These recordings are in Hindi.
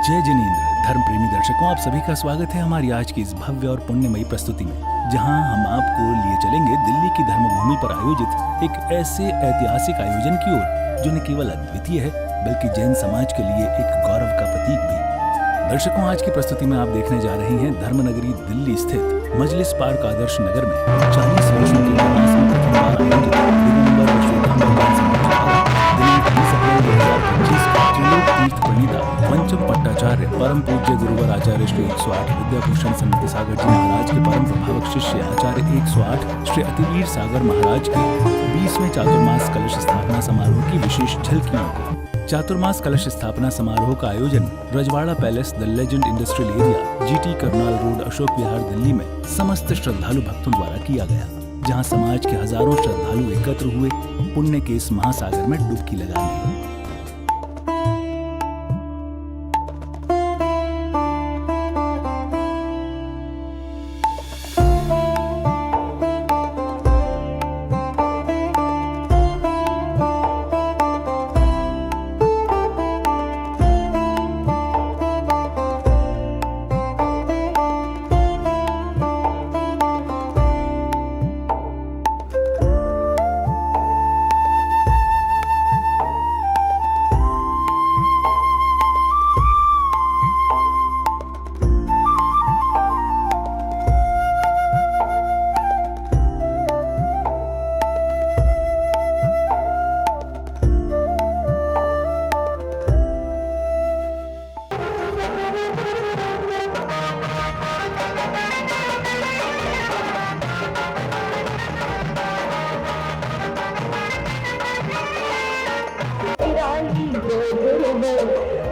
जय जिनेंद्र। धर्म प्रेमी दर्शकों, आप सभी का स्वागत है हमारी आज की इस भव्य और पुण्यमयी प्रस्तुति में, जहां हम आपको लिए चलेंगे दिल्ली की धर्मभूमि पर आयोजित एक ऐसे ऐतिहासिक आयोजन की ओर जो न केवल अद्वितीय है बल्कि जैन समाज के लिए एक गौरव का प्रतीक भी। दर्शकों, आज की प्रस्तुति में आप देखने जा रहे हैं धर्मनगरी दिल्ली स्थित मजलिस पार्क आदर्श नगर में 40 वर्षों के इतिहास में प्रथम बार आयोजित दिगंबर त्रिलोक तीर्थ प्रणीता पंचम पट्टाचार्य परम पूज्य गुरुवर आचार्य श्री 108 विद्याभूषण समिति सागर जी महाराज के परम प्रभावक शिष्य आचार्य 108 श्री अतिवीर सागर महाराज के 20वें चातुर्मास कलश स्थापना समारोह की विशेष झलकियों को। चातुर्मास कलश स्थापना समारोह का आयोजन Rajwada palace the legend industrial area GT Karnal road Ashok Vihar Delhi में समस्त श्रद्धालु भक्तों द्वारा किया गया, जहां समाज के हजारों श्रद्धालु एकत्र हुए पुण्य के इस महासागर में डुबकी लगाने।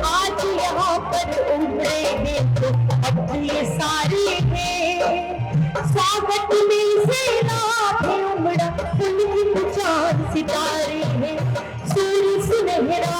आज यहाँ पर उमड़े हैं तो अपने सारे हैं, स्वागत में से रात है उमड़ा उनकी चांद सितारे हैं, सूर्य सुनहरा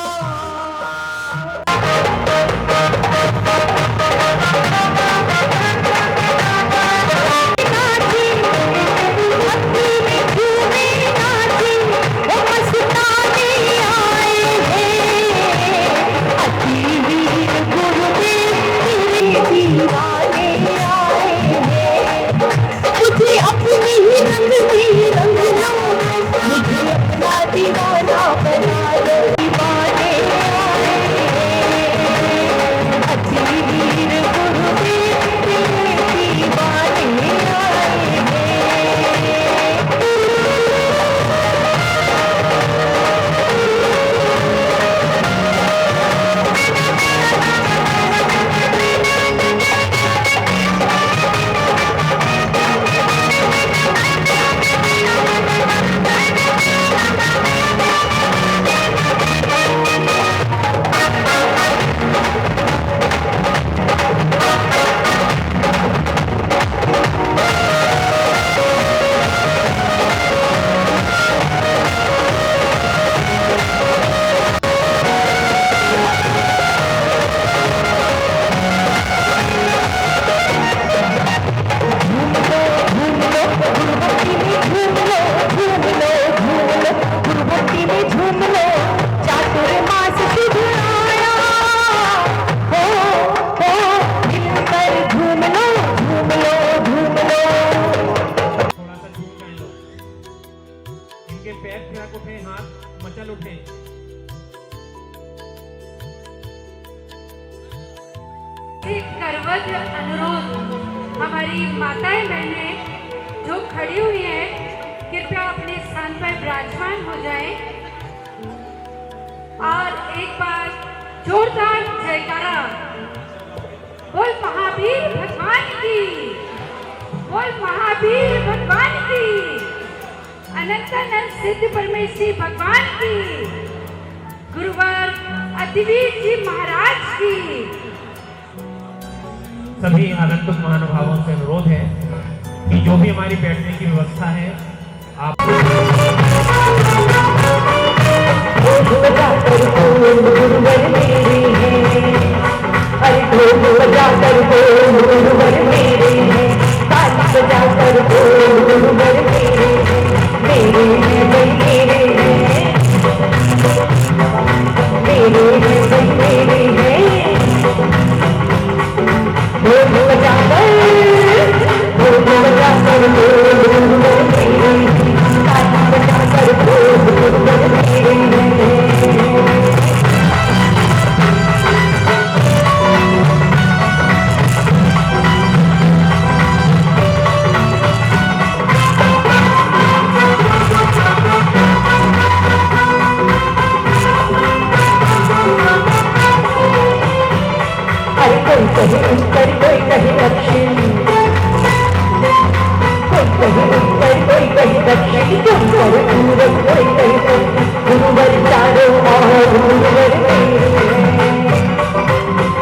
करवत अनुरोध हमारी माताएं बहनें जो खड़ी हुई हैं कृपया अपने स्थान पर विराजमान हो जाएं और एक बार जोरदार जयकारा बोल महावीर भगवान की, बोल महावीर भगवान की, अनंतानंद सिद्ध परमेश्वरी भगवान की, गुरुवर अतिवीर जी महाराज की। सभी आगंतुक महानुभावों से अनुरोध है कि जो भी हमारी बैठने की व्यवस्था है आप मेरे कोई कहे उत्तर कोई कहे दक्षिण, कोई कहे उत्तर कोई कहे दक्षिण, कोई कहे पूरब कोई कहे पश्चिम, गुरुवर चारों ओर गुरुवर मेरे हैं,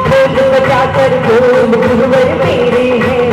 ढोल बजाकर बोल गुरुवर मेरे हैं।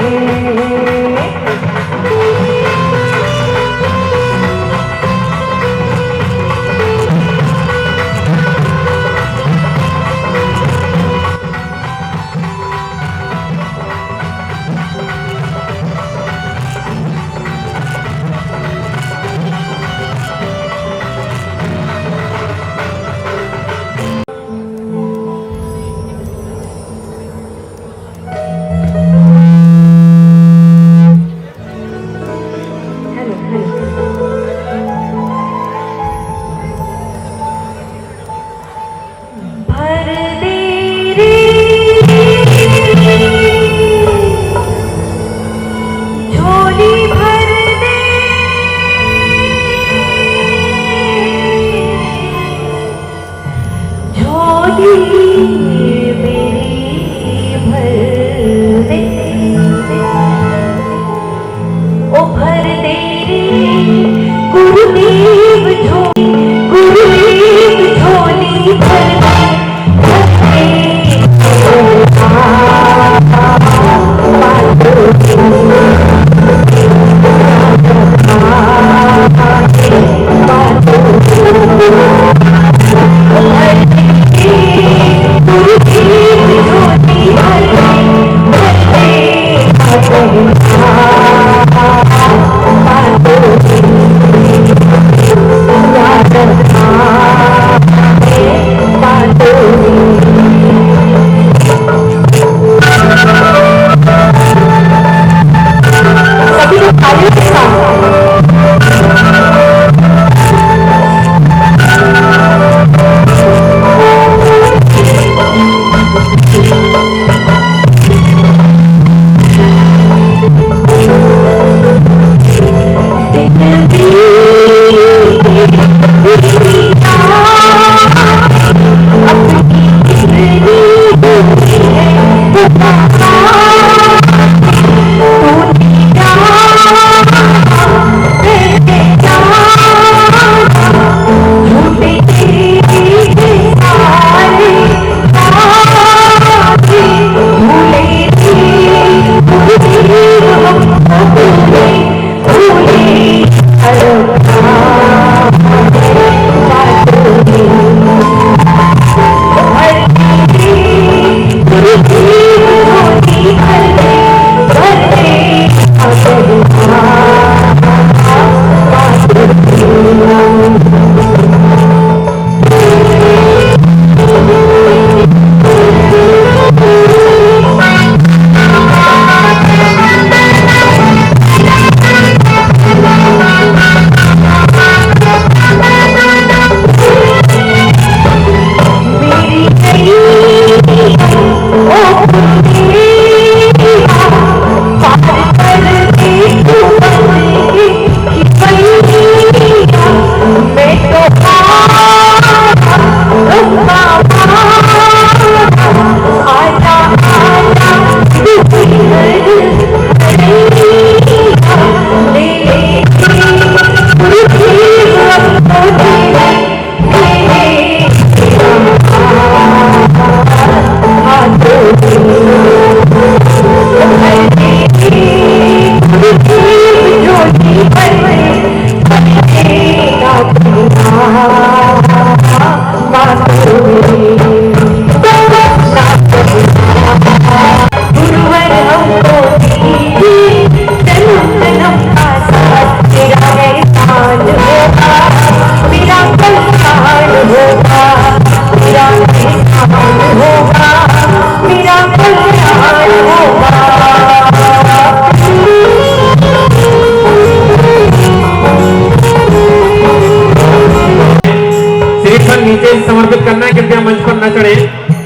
समर्पित करना है, कृपया मंच पर न चढ़े,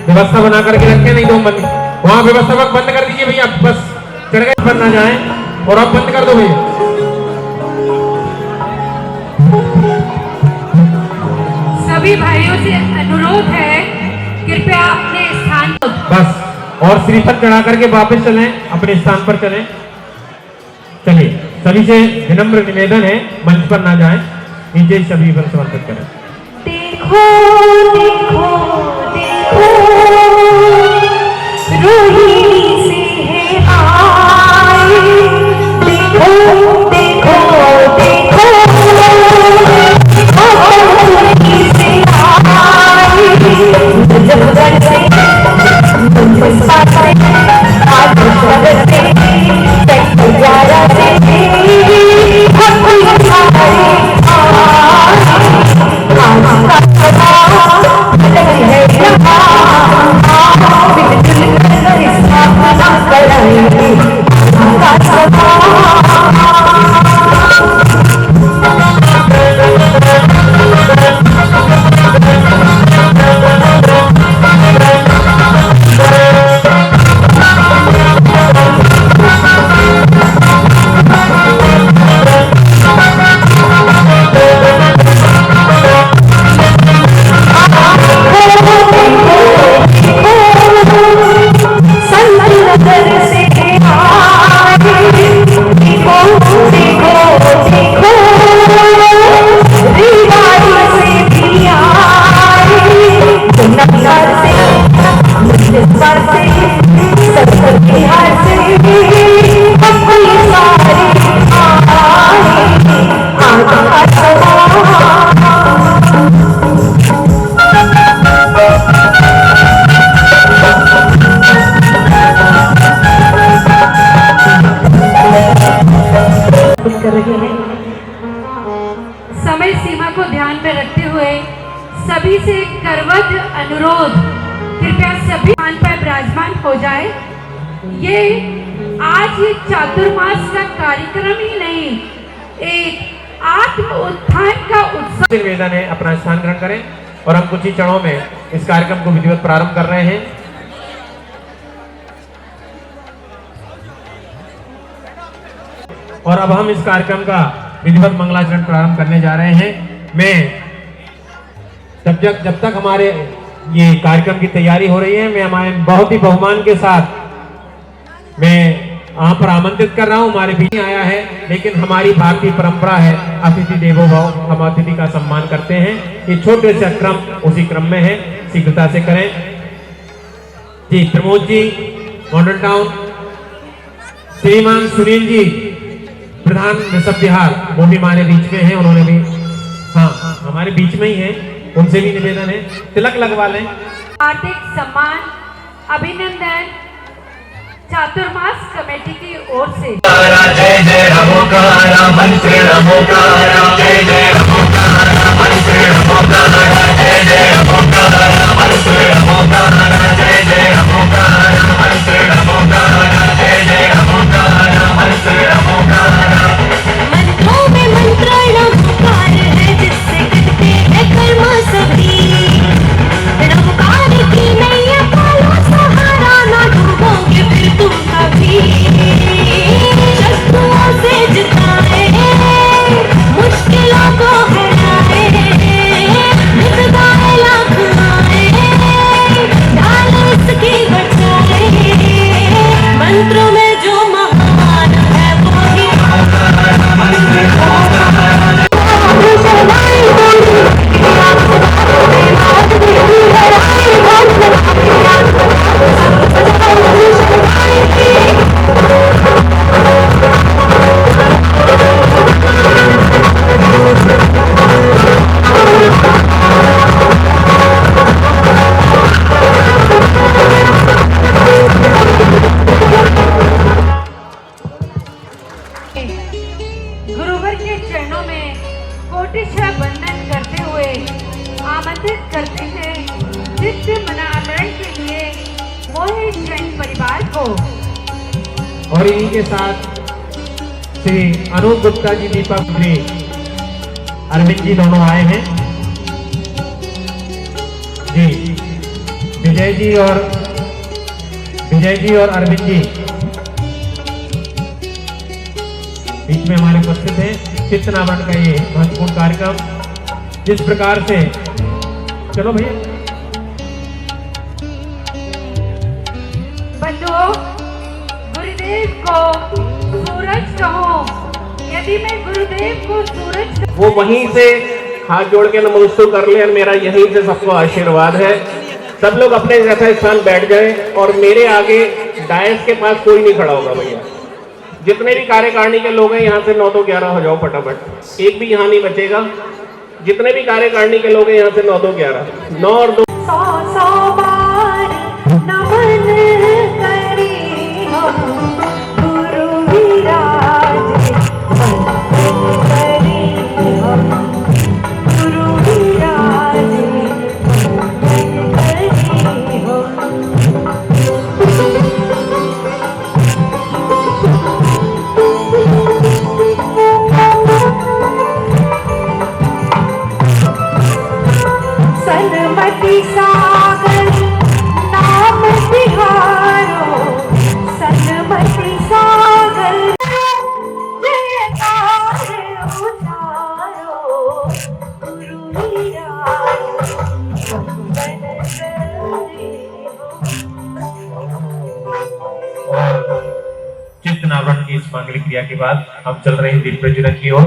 व्यवस्था बना करके रखें, नहीं तो वहां व्यवस्थापक बंद कर दीजिए भैया, बस चढ़ गए पर ना जाए और आप बंद कर दो भैया। सभी भाइयों से अनुरोध है कृपया अपने स्थान पर। बस और श्रीफल चढ़ा करके वापस चलें, अपने स्थान पर चलें। चलिए, सभी से विनम्र निवेदन है, मंच पर ना जाएं, नीचे ही सभी पर समर्पित करें। देखो देखो देखो रोहिणी से है आई, देखो देखो देखो रोहिणी से आई, जब से आज से तैयारा से समय सीमा को ध्यान में रखते हुए सभी से करवत अनुरोध, कृपया सभी स्थान पर विराजमान हो जाए। ये आज ये चातुर्मास का कार्यक्रम ही नहीं, एक आत्म उत्थान का उत्सव। निवेदन है, अपना स्थान ग्रहण करें और हम कुछ ही क्षणों में इस कार्यक्रम को विधिवत प्रारंभ कर रहे हैं। और अब हम इस कार्यक्रम का विधिवत मंगलाचरण प्रारंभ करने जा रहे हैं। मैं जब तक हमारे ये कार्यक्रम की तैयारी हो रही है, मैं हमारे बहुत ही बहुमान के साथ मैं यहाँ पर आमंत्रित कर रहा हूँ। हमारे बीच आया है, लेकिन हमारी भारतीय परंपरा है अतिथि देवो भव, हम अतिथि का सम्मान करते हैं। ये छोटे से क्रम उसी क्रम में है, शीघ्रता से करें। जी प्रमोद जी मॉडल टाउन, श्रीमान सुनील जी प्रधान ऋषभ बिहार, वो भी हमारे बीच में हैं, उन्होंने भी हाँ हमारे बीच में ही हैं, उनसे भी निवेदन है तिलक लगवा लें। हार्दिक सम्मान, अभिनंदन चातुर्मास कमेटी की ओर से। जय जय रमोकारा मंत्र रमोकारा, जय जय रमोकारा मंत्र रमोकारा, जय जय रमोकारा मंत्र रमोकारा, जय जय रमोकारा मंत्र रमोकारा, जय जय रमोकारा मंत्र रमोकारा। मंत्रों में मंत्र नमकार है, जिससे कटते हैं कर्म सभी। नमकार की नैया पालो सहारा, ना डूबोगे फिर तुम कभी। शत्रुओं से जिताए, मुश्किलों को हराए, नित गाए लाख आए, ढाल इसकी बचाए। मंत्रों में जो महान है वो ही गुरुवर के चरणों में कोटिशा वंदन करते हुए आमंत्रित करते हैं दिव्य मनामरण के लिए मोहित जैन परिवार को। और इन्हीं के साथ श्री अनूप गुप्ता जी, दीपक जी, अरविंद जी दोनों आए हैं। जी विजय जी और अरविंद जी बीच में हमारे उपस्थित हैं। चित्तनावरण का ये महत्वपूर्ण कार्यक्रम जिस प्रकार से, चलो भैया को गुरुदेव को सूरज कहूं, यदि मैं गुरुदेव को सूरज वो वहीं से हाथ जोड़ के नमोस्तु कर ले, और मेरा यहीं से सबको आशीर्वाद है। सब लोग अपने यथा स्थान बैठ जाए और मेरे आगे डायस के पास कोई नहीं खड़ा होगा भैया। जितने भी कार्यकारिणी के लोग हैं यहाँ से 9 तो 11 हो जाओ फटाफट, एक भी यहाँ नहीं बचेगा। जितने भी कार्यकारिणी के लोग हैं यहाँ से 9 तो 11, 9 और 2 सौ बार नमन करे हम गुरु विराज वंदन करे हम गुरु विराज वंदन करे सनमति सागर नाम तिहारो, सनमति सागर जयकार उतारो गुरु विराज वंदन चित्त आवरण की इस मांगलिक क्रिया के बाद हम चल रहे हैं दीप प्रज्वलन की ओर।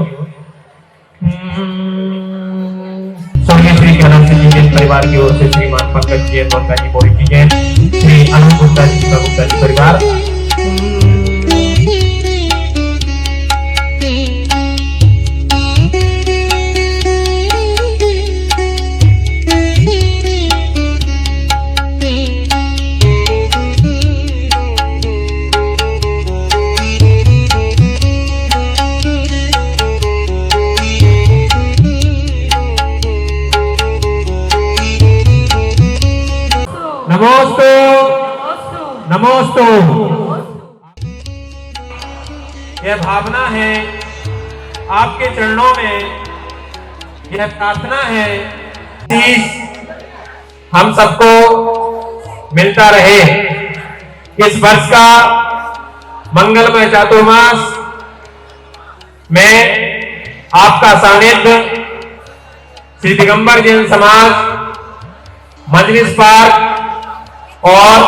स्वर्गीय श्री ज्ञानम सिंह जी के परिवार की ओर से श्रीमान पंकज जी और जी मोरी जी जैन, श्री अनु गुप्ता जी का गुप्ता जी परिवार, नमोस्तु नमोस्तु। यह भावना है आपके चरणों में, यह प्रार्थना है हम सबको मिलता रहे। इस वर्ष का मंगलमय चातुर्मास में आपका सानिध्य श्री दिगंबर जैन समाज मजलिस पार्क और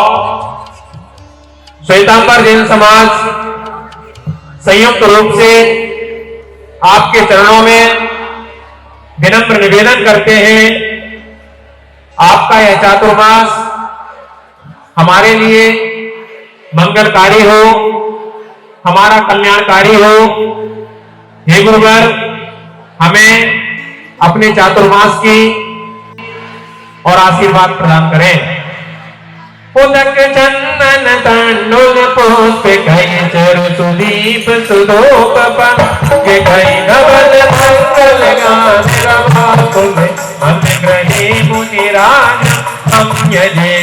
श्वेतांबर जैन समाज संयुक्त रूप से आपके चरणों में विनम्र निवेदन करते हैं। आपका यह चातुर्मास हमारे लिए मंगलकारी हो, हमारा कल्याणकारी हो। हे गुरुवर, हमें अपने चातुर्मास की और आशीर्वाद प्रदान करें। उदक चंदन तांडुल पुष्प कई चरु सुदीप सुधोप के कई नवल मंगल गान रवा तुम्हें हम ग्रहे मुनिराज हम यजे।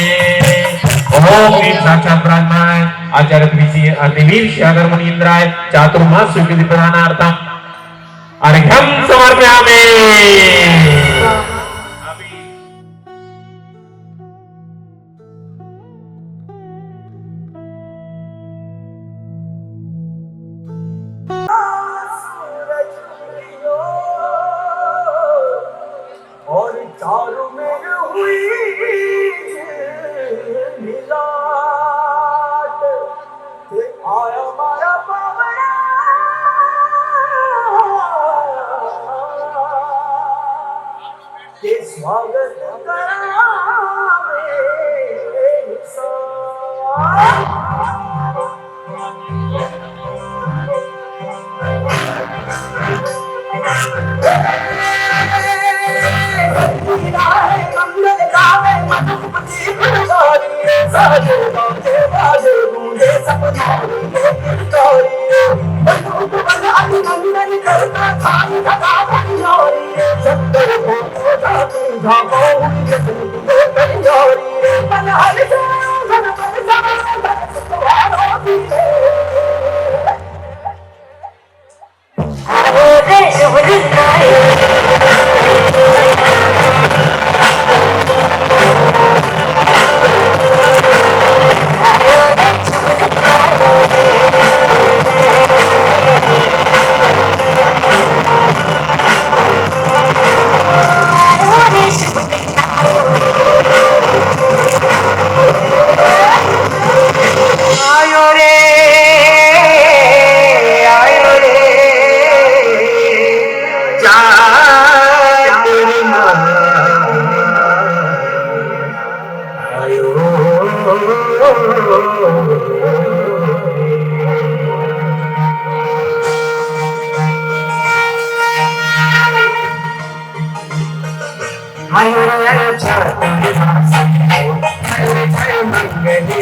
ओम ह्रीं साक्षात् ब्रह्माय आचार्य अग्निवीर सागर मुनीन्द्राय चातुर्मास स्वीकृति प्रदानार्थम अर्घ्यं समर्पयामि। और चारों में हुई मिलाट, आया माया पावड़ा के स्वागत करावे मंगल गावे मधुपति फुलवारी साजो गावे बाजे गूंजे सपनों के तोरी बंदूक बजाती मंगल करता खाई लगा बंजोरी शक्कर को जाती झापो ये तंजोरी बनहल से मन बरसा सुवारो दी रे शुभदाई चातुर्मास आयो जय जय मंगली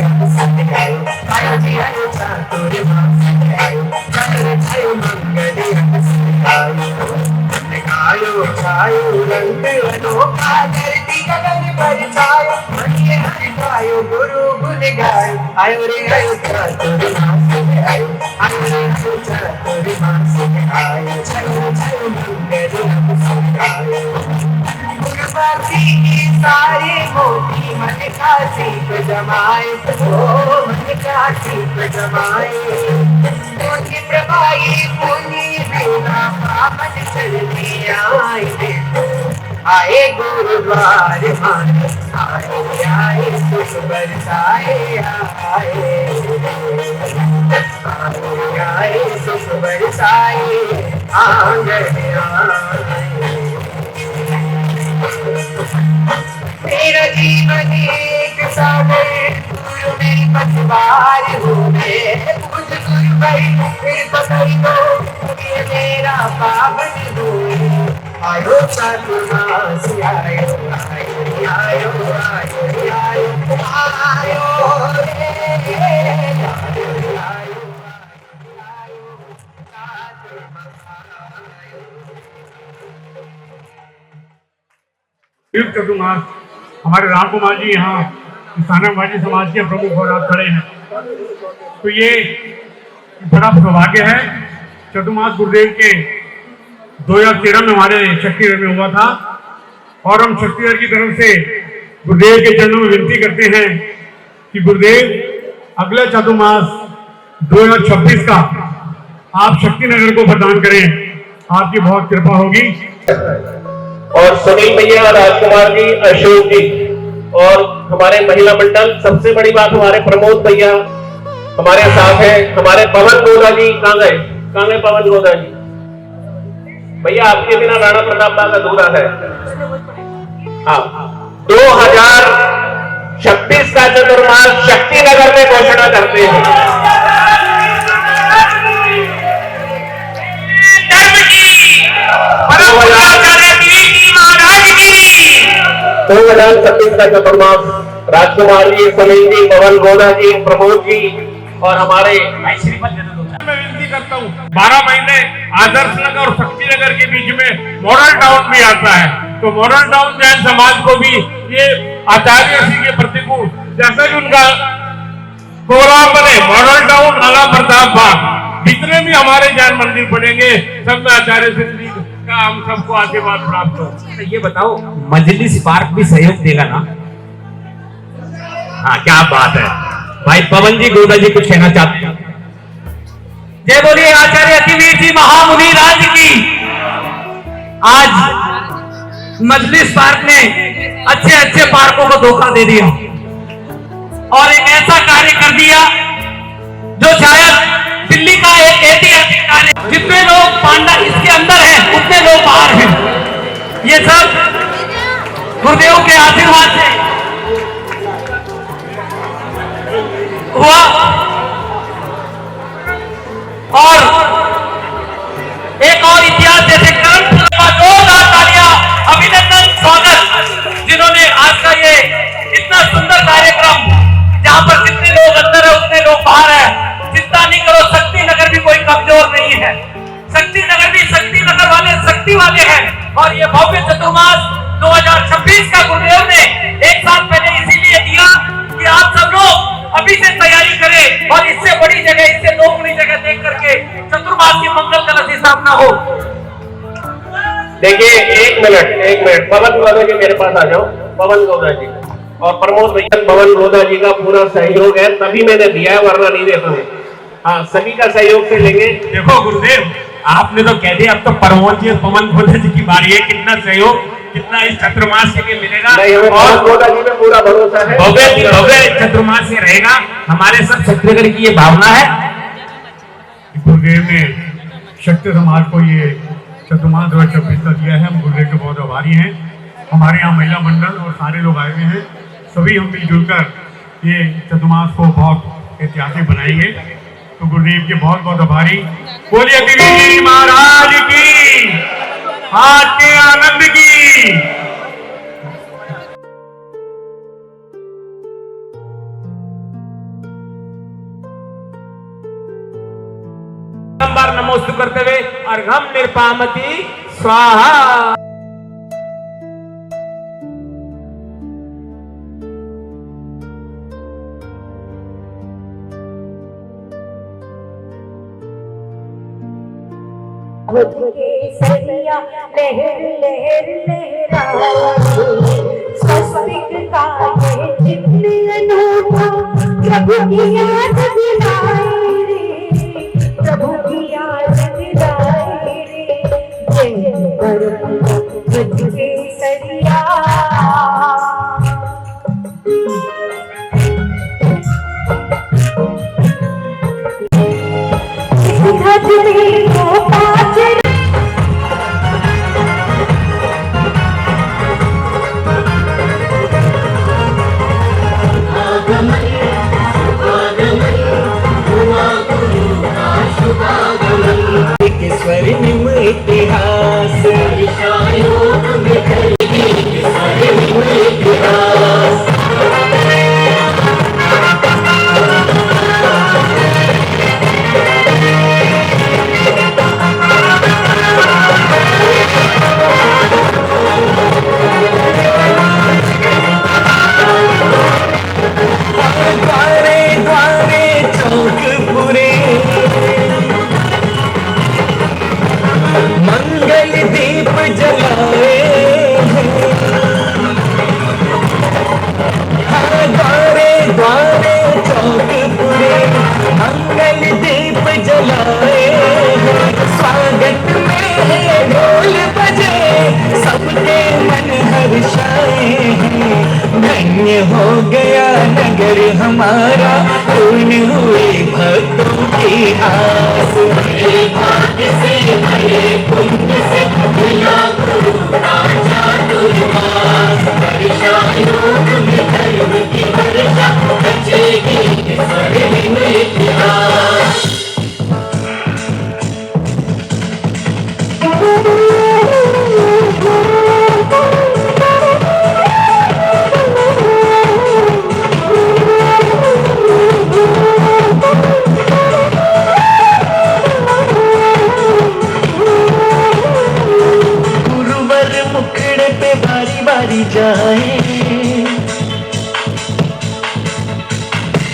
आयो आयो जी आयो चातुर्मास आयो जय जय मंगली आयो आयो रंग अनोखा धरती गगन पर छायो मनिये हरि गायो गुरु गुण गायो आयो रे आयो चातुर्मास आयो रे आयो चातुर्मास आयो जय जय मंगली आयो गुरुमती की सारी मोती मन का सीप जमाए ओ मन का सीप जमाए मोती प्रभाई पूनी बिना पावन चलती आए गुरुद्वार मान आए सुख बरसाए आए सुख बरसाए आंगन मेरा जीवन एक सागर गुरु मेरी पतवार हो गए मुझ गुरु भाई फिर पकड़ी दो ये मेरा पावन हो आयो चातुर्मास आयो आयो आयो आयो आयो आयो चतुर्मास हमारे राम कुमार जी यहाँ स्थानकवादी समाज के प्रमुख और आप खड़े हैं, तो ये बड़ा सौभाग्य है। चतुर्मास गुरुदेव के 2013 में हमारे शक्तिगढ़ में हुआ था और हम शक्तिगढ़ की तरफ से गुरुदेव के चरणों में विनती करते हैं कि गुरुदेव अगला चतुर्मास 2026 का आप शक्तिनगर को प्रदान करें, आपकी बहुत कृपा होगी। और सुनील भैया, राजकुमार जी, अशोक जी और हमारे महिला मंडल, सबसे बड़ी बात हमारे प्रमोद भैया हमारे साथ है। हमारे पवन गोदा जी कहाँ गए पवन गोदा जी? भैया आपके बिना राणा प्रताप का अधूरा है। हाँ, 2026 का चतुर्मास शक्तिनगर में घोषणा करते हैं। 2026 का चतुर्मास राजकुमार जी, सुनील जी, पवन गोदा जी, प्रमोद जी और हमारे मैं विनती करता हूँ 12 महीने आदर्श नगर और शक्ति नगर के बीच में मॉडल टाउन भी आता है, तो मॉडल टाउन जैन समाज को भी ये आचार्य श्री के प्रतिकूल जैसा कि उनका प्रोग्राम बने, मॉडल टाउन लाला प्रताप बाग जितने भी हमारे जैन मंदिर बनेंगे सब में आचार्य श्री का हम सबको आशीर्वाद प्राप्त हो। ये बताओ मजलिस पार्क भी सहयोग देगा ना? हाँ, क्या बात है भाई। पवन जी, गोदा जी कुछ कहना चाहते हैं? जय बोलिए आचार्य अतिवीर जी महामुनि राज की। आज मजलिस पार्क ने अच्छे अच्छे पार्कों को धोखा दे दिया और एक ऐसा कार्य कर दिया जो शायद दिल्ली का एक ऐतिहासिक कार्य। जितने लोग पांडा इसके अंदर हैं उतने लोग बाहर हैं। ये सब गुरुदेव के आशीर्वाद से हुआ और एक और इतिहास जैसे करम का जोरदार तालियां, अभिनंदन, स्वागत, जिन्होंने आज का ये इतना सुंदर कार्यक्रम जहां पर जितने लोग अंदर है उतने लोग बाहर है। चिंता नहीं करो, शक्ति नगर भी कोई कमजोर नहीं है। शक्ति नगर भी शक्ति नगर वाले शक्ति वाले हैं और ये भव्य चतुर्मास 2026 का गुरुदेव ने एक साल पहले इसीलिए दिया कि आप सब लोग अभी से तैयारी करें और इससे बड़ी जगह, इससे दोगुनी जगह देख करके चतुर्मास की मंगल कलश स्थापना हो। देखिए, एक मिनट पवन गोदा जी मेरे पास आ जाओ। पवन गोदा जी और प्रमोद भैया, पवन गोदा जी का पूरा सहयोग है, तभी मैंने दिया है, वरना नहीं देता हूँ। हाँ, सभी का सहयोग से लेंगे। देखो गुरुदेव, आपने तो कह दिया, अब तो प्रमोद जी, पवन गोदा जी की बारी है। कितना सहयोग, कितना इस चतुर्मास के लिए मिलेगा नहीं, और गोदा जी में पूरा भरोसा है। भव्य चतुर्मास से रहेगा। हमारे सब छत्तीसगढ़ की ये भावना है। गुरुदेव ने शक्ति समाज को ये चतुर्मास 2026 का दिया है। हम गुरुदेव के बहुत आभारी हैं। हमारे यहाँ महिला मंडल और सारे लोग आए हुए हैं, सभी हम मिलजुल कर ये चतुर्मास को बहुत ऐतिहासिक बनाएंगे। तो गुरुदेव के बहुत बहुत आभारी। बोलिए देवी महाराज की, आज के आनंद की। नमोस्तु करते हुए अर्घम निर्पामति स्वाहा। केसरिया लहर लहर लहराए, स्वस्तिक का ये चिन्ह अनूठा प्रभु की याद दिलाए रे, प्रभु की याद दिलाए रे। जय परम केसरिया। गज में वो पाँच स्वर्णिम इतिहास द्वारे द्वारे चौक पूरे मंगल दीप जलाए, द्वारे द्वारे चौक पूरे मंगल दीप जलाए, स्वागत में ढोल बजे सबके मन हर्षाए, धन्य हो गया नगर हमारा पूर्ण हुए भक्तों की आस। भाग्य से भरे पुण्य से मिला गुरु राजा दुर्वास, वर्षा योग में धर्म की वर्षा बचेगी स्वर्णिम इतिहास। मुखड़े पे बारी बारी जाए,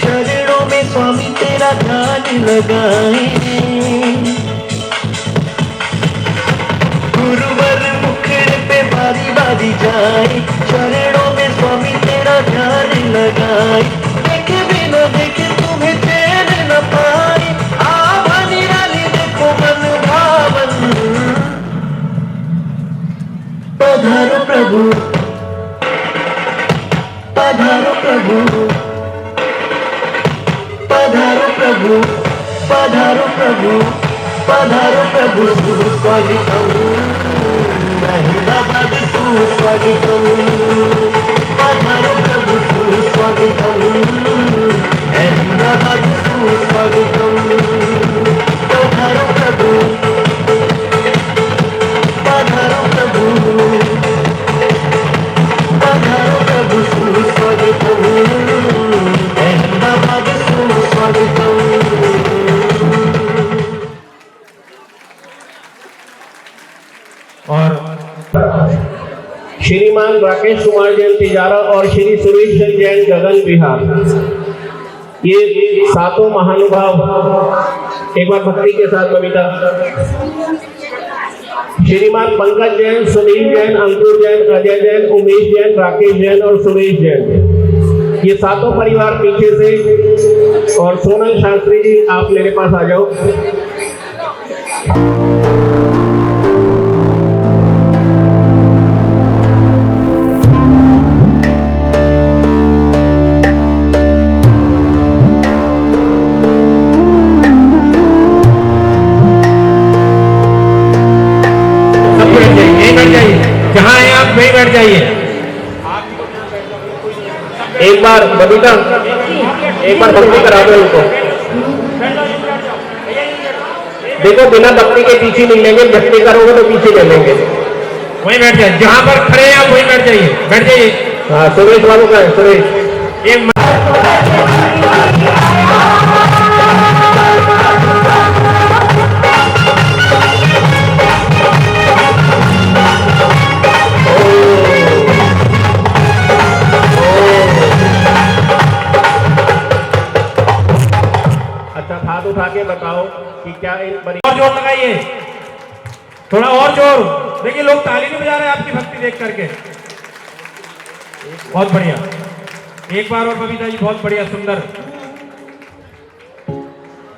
चरणों में स्वामी तेरा ध्यान लगाए, गुरुवर मुखड़े पे बारी बारी जाए, चरणों में स्वामी तेरा ध्यान लगाए, देखे बिना देखे तुम्हें चैन न पाए, आभा निराली देखो मन भावन। पधारो प्रभु, पधारो प्रभु, पधारो प्रभु, पधारो प्रभु, पधारो प्रभु, स्वागतम अहमदाबाद सुस्वागतम, पधारो प्रभु सुस्वागतम, अहमदाबाद सुस्वागतम, पधारो प्रभु, पधारो प्रभु, पधारो प्रभु सुस्वागतम, अहमदाबाद सुस्वागतम। और श्रीमान राकेश कुमार जैन तिजारा और श्री सुरेश जैन गगन विहार, ये सातों महानुभाव एक बार भक्ति के साथ कविता। श्रीमान पंकज जैन, सुनील जैन, अंकुर जैन, अजय जैन, उमेश जैन, राकेश जैन और सुरेश जैन, ये सातों परिवार पीछे से। और सोनल शास्त्री जी आप मेरे पास आ जाओ। जहाँ हैं आप वहीं बैठ जाइए। एक बार बबीता, एक बार भक्ति करा दो उनको। देखो बिना भक्ति के पीछे नहीं लेंगे, भक्ति करोगे तो पीछे ले लेंगे। वहीं बैठ जाइए, जहाँ पर खड़े हैं आप वहीं बैठ जाइए, बैठ जाइए। हाँ सुरेश बाबू का है, सुरेश। हाथ उठा के बताओ कि क्या और जोर लगाइए, थोड़ा और जोर। देखिए लोग ताली नहीं बजा रहे आपकी भक्ति देख करके। बहुत बढ़िया, एक बार और बबीता जी, बहुत बढ़िया, सुंदर।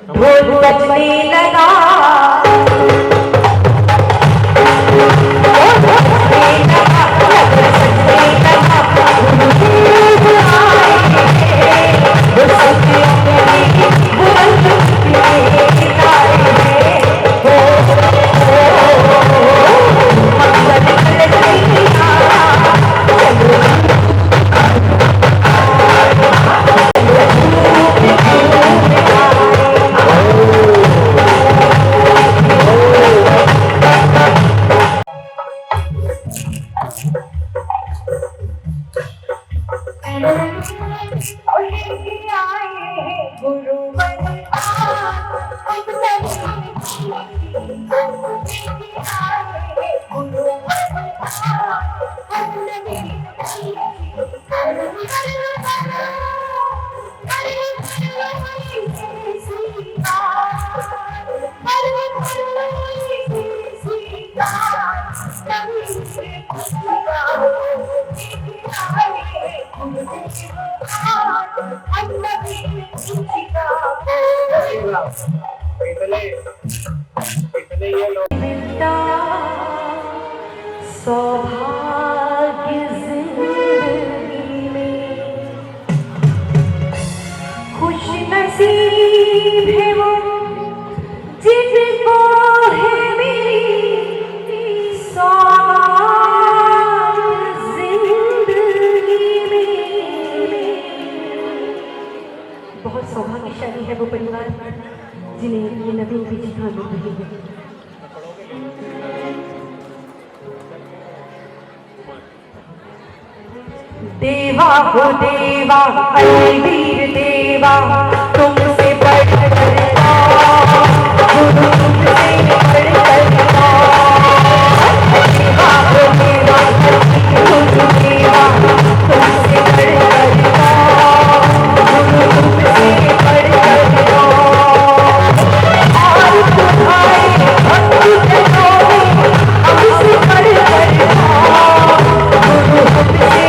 ढोल बजने लगा, सौभाग्य जिंदगी में खुश नसीब है वो जिनको है मेरी सौगात जिंदगी में। बहुत सौभाग्यशाली है वो परिवार जिन्हें ये नवीन विधि का मिल रही है। देवा हो देवा, अरे वीर देवा, तुमसे बढ़कर गुरु तुमसे बढ़कर देवा हो देवा, गुरु देवा, तुमसे बढ़कर गुरु तुमसे बढ़कर और तुम्हारे भक्त जनों में हमसे बढ़कर गुरु तुमसे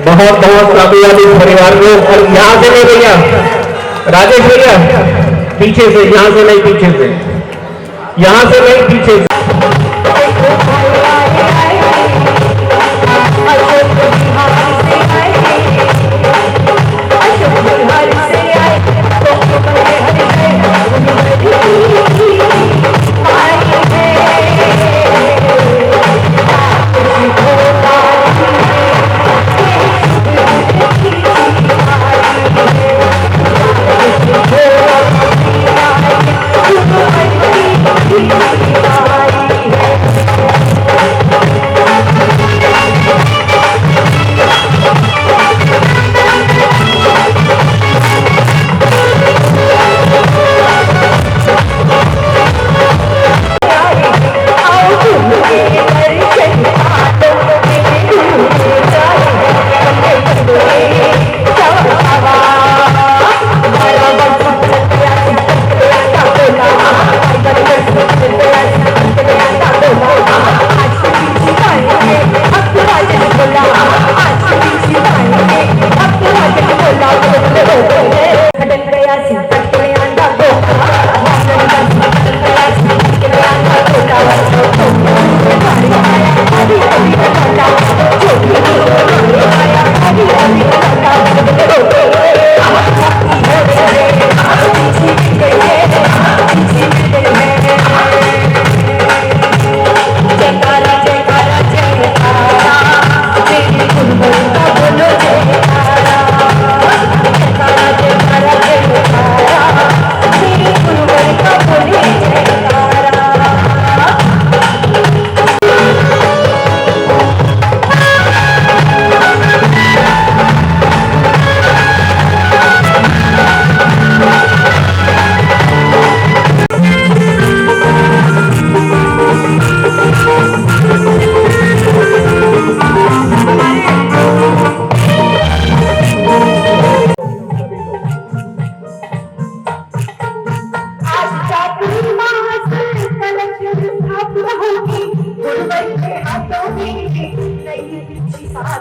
बहुत बहुत कामयाबी परिवार को। और यहाँ से नहीं भैया, राजेश भैया, पीछे से, यहाँ से नहीं, पीछे से, यहाँ से नहीं, पीछे से। Bye.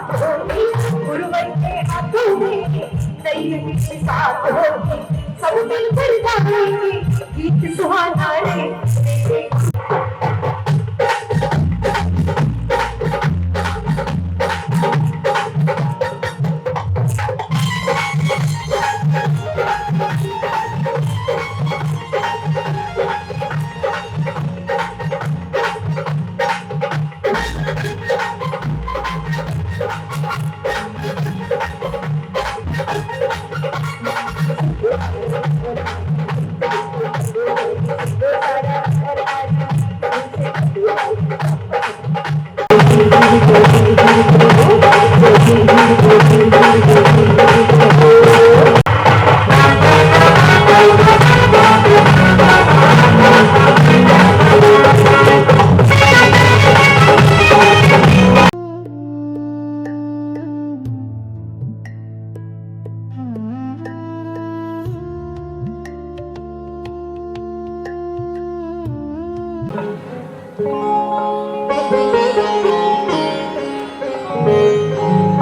बात होगी, गुरुवर के हाथों में नई की बात होगी, सब मिलकर गाएंगे गीत सुहाना रे।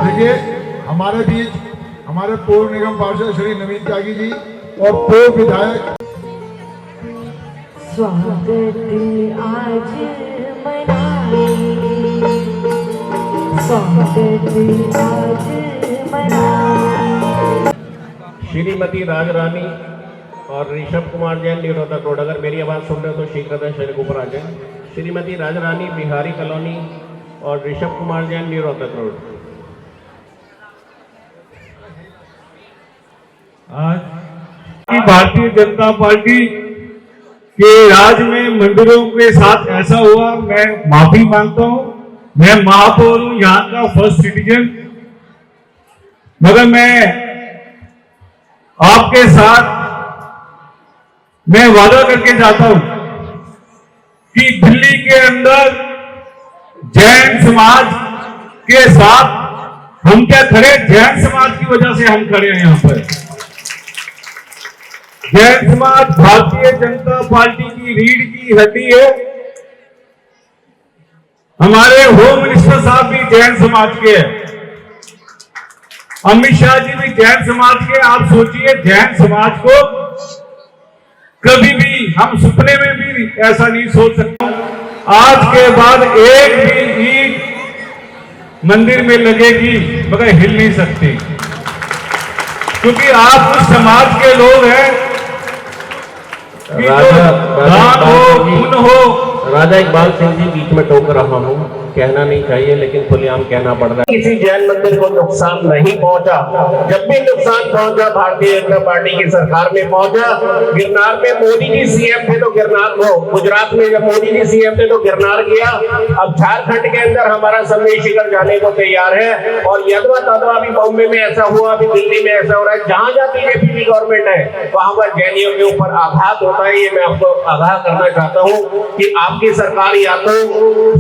देखिए, हमारे बीच हमारे पूर्व निगम पार्षद श्री नवीन त्यागी जी और पूर्व विधायक स्वागत आज मनाएंगे, स्वागत आज मनाएंगे। श्रीमती राजरानी और ऋषभ कुमार जैन, न्यूरोदक रोड। अगर मेरी आवाज़ सुन रहे हो तो शीघ्रता शरीर के ऊपर आ जाए। श्रीमती राजरानी, बिहारी कॉलोनी और ऋषभ कुमार जैन, न्यूरोदक रोड। आज की भारतीय जनता पार्टी के राज में मंदिरों के साथ ऐसा हुआ, मैं माफी मांगता हूं। मैं महापौर हूं, यहाँ का फर्स्ट सिटीजन, मगर मैं आपके साथ मैं वादा करके जाता हूं कि दिल्ली के अंदर जैन समाज के साथ हम क्या खड़े, जैन समाज की वजह से हम खड़े हैं यहाँ पर। जैन समाज भारतीय जनता पार्टी की रीढ़ की हड्डी है। हमारे होम मिनिस्टर साहब भी जैन समाज के हैं, अमित शाह जी भी जैन समाज के। आप सोचिए, जैन समाज को कभी भी हम सपने में भी ऐसा नहीं सोच सकते आज के बाद एक भी ईंट मंदिर में लगेगी मगर हिल नहीं सकती, क्योंकि आप उस समाज के लोग हैं कि जो दान हो, पुण्य हो। राजा इकबाल सिंह जी, बीच में टोक रहा हूँ, कहना नहीं चाहिए लेकिन खुलेआम कहना पड़ रहा है। किसी जैन मंदिर को नुकसान नहीं पहुंचा। जब भी नुकसान पहुंचा भारतीय जनता पार्टी की सरकार में पहुंचा। गिरनार में मोदी जी सीएम थे तो गिरनार को, गुजरात में जब मोदी जी सीएम थे तो गिरनार गया। अब झारखंड के अंदर हमारा संदेश शिखर जाने को तैयार है और यदवा तदवा भी बॉम्बे में ऐसा हुआ, अभी दिल्ली में ऐसा हो रहा है। जहां जहां बीजेपी की गवर्नमेंट है वहां पर जैनियों के ऊपर आघात होता है। ये मैं आपको आगाह करना चाहता हूँ कि आपकी सरकार या तो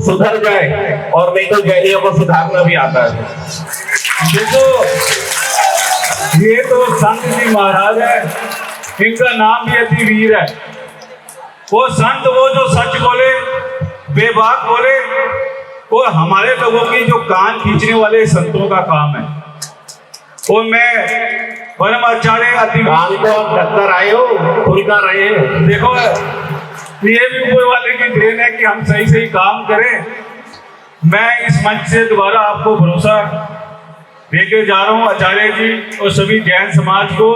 सुधर जाए और नहीं तो जैनियों को सुधारना भी आता है। देखो, ये तो संत जी महाराज है, इनका नाम भी अति वीर है। वो संत, वो जो सच बोले, बेबाक बोले, वो हमारे लोगों की जो कान खींचने वाले संतों का काम है। वो मैं परम आचार्य अति कान को आप टक्कर आए हो, खुल कर रहे हैं। देखो, ये भी ऊपर वाले की देन है कि हम सही सही काम करें। मैं इस मंच से दोबारा आपको भरोसा देके जा रहा हूँ आचार्य जी और सभी जैन समाज को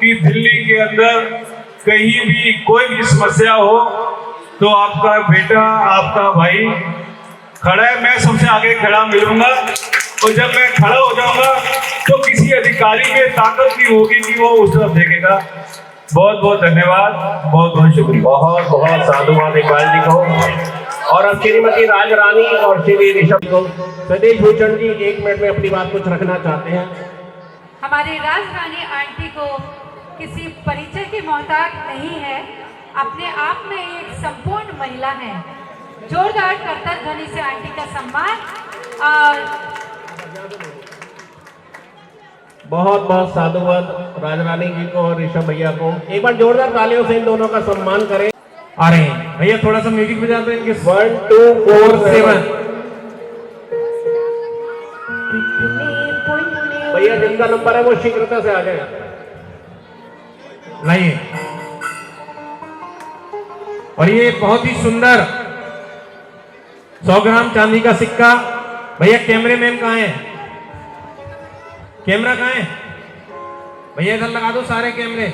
कि दिल्ली के अंदर कहीं भी कोई भी समस्या हो तो आपका बेटा, आपका भाई खड़ा है। मैं सबसे आगे खड़ा मिलूंगा और जब मैं खड़ा हो जाऊंगा तो किसी अधिकारी के ताकत नहीं होगी कि वो उस तरफ देखेगा। बहुत बहुत धन्यवाद, बहुत बहुत शुक्रिया। बहुत बहुत साधुवाद इकबाल जी को। और अब श्रीमती राजरानी और श्री ऋषभ को। सदेश भूषण जी 1 मिनट में अपनी बात कुछ रखना चाहते हैं। हमारी राजरानी आंटी को किसी परिचय की मोहताज नहीं है, अपने आप में एक संपूर्ण महिला है। जोरदार करतल ध्वनि से आंटी का सम्मान। और बहुत बहुत साधुवाद राजरानी जी को और ऋषभ भैया को। एक बार जोरदार तालियों से इन दोनों का सम्मान करें। आ रहे हैं भैया, थोड़ा सा म्यूजिक बजा दो इनके। 1 2 4 7 भैया जिनका नंबर है वो शीघ्रता से आ जाए। लाइए। और ये बहुत ही सुंदर 100 ग्राम चांदी का सिक्का। भैया कैमरेमैन कहाँ है? कैमरा कहाँ है भैया? इधर लगा दो सारे कैमरे।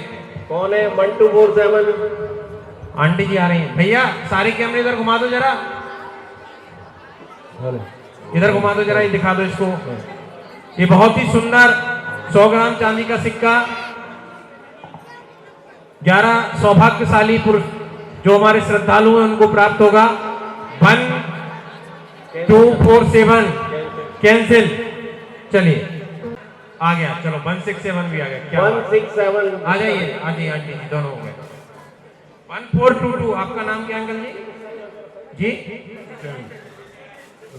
कौन है? 1247 आंटी जी आ रही हैं। भैया सारे कैमरे इधर घुमा दो जरा, इधर घुमा दो जरा, ये दिखा दो इसको। ये बहुत ही सुंदर 100 ग्राम चांदी का सिक्का 11 सौभाग्यशाली पुरुष जो हमारे श्रद्धालु हैं उनको प्राप्त होगा। 1247 कैंसिल। चलिए आ गया, चलो 167 भी आ गया। क्या 167 आ जाइए, आ जाइए आंटी जी, दोनों हो गए। 1422 आपका नाम क्या अंकल जी?